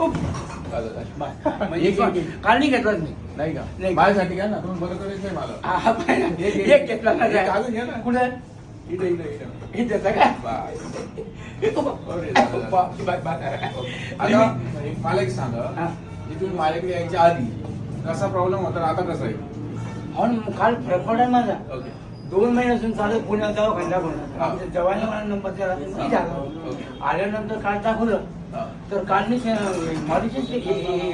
म्हणजे काल नाही घेतलाच मी. नाही का? नाही. माझ्यासाठी घ्या ना, तुम्ही बरं करायचंय मला. हा, पाहिलं. एक घेतला ना एक अजून घ्या ना. कुठे इथे इथे इथे. हे देता का बाय. अरे आता मला एक सांगा, हा. की तुम्ही माझ्याकडे यायच्या आधी कसा प्रॉब्लेम होता, आता कसा आहे? हो ना, काल फरक पडला माझा. ओके. 2 महिन्यापासून चालू पुण्यात दवाखान्यात दाखवलं. हा. आमच्या जवायला मला नंबर दिला नाही झाला. ओके. आल्यानंतर काल दाखवलं हा. तर काल मी मॉलिशच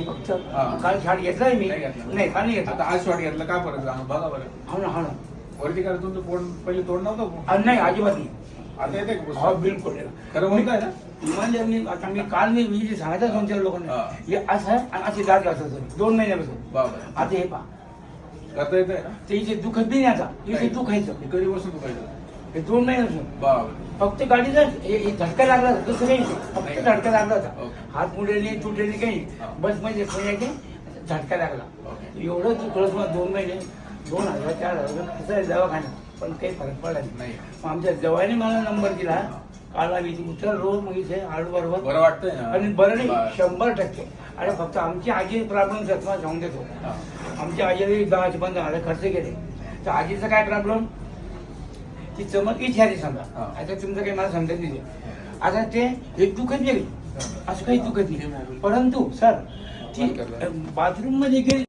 फक्त हा. काल शॉट घेतलाय मी. नाही घेतला. नाही काल नाही घेतला. आता आज शॉट घेतला, काय फरक झाला बघा बरं. हो ना, हो ना. वरती काय तुमचं पोट पहिले तोड नव्हतं? नाही अजिबात नाही. आता येते का? हो बिलकुल. खरं बोलताय ना? म्हणजे मी काल मी जे सांगायचं दोन-चार लोकांना हा. हे असं आहे आणि अशी दात घासत होती 2 महिन्यापासून. बाबा आता हे पहा करता येतंय ना? ते इथे दुखत नाही आता इथे दुखायचं हे कधी बसून दुखायचं? हे 2 महिन्यापासून. बाबा फक्त गाडीचा झटका लागला होता, दुसरं काही नाही. फक्त झटका लागला होता. ओके. हात मुडेल तुटेल काही हा. बस म्हणजे पुण्याचे झटका लागला. ओके. एवढं दुखलं मग 2 महिने 2,000 4,000 खर्च आहे दवाखान्यात, पण काही फरक पडला नाही. नाही. मग आमच्या जवाईने मला नंबर दिला. काल आम्ही इथे उचल रोज मग इथे आडू बरोबर बरं वाटतंय ना? आणि बरं नाही बस. 100%. आणि फक्त आमची आजी प्रॉब्लेम तुम्हाला सांगून देतो. हा. आमच्या आजीला 10-15 खर्च केले. तर आजीचा काय प्रॉब्लेम, ती चमक इथे समजा. हा. आता तुमचं काही मला समजत नाही. आता ते एक दुखत नाही असं काही दुखत नाही. परंतु सर ती बाथरूम मध्ये गेली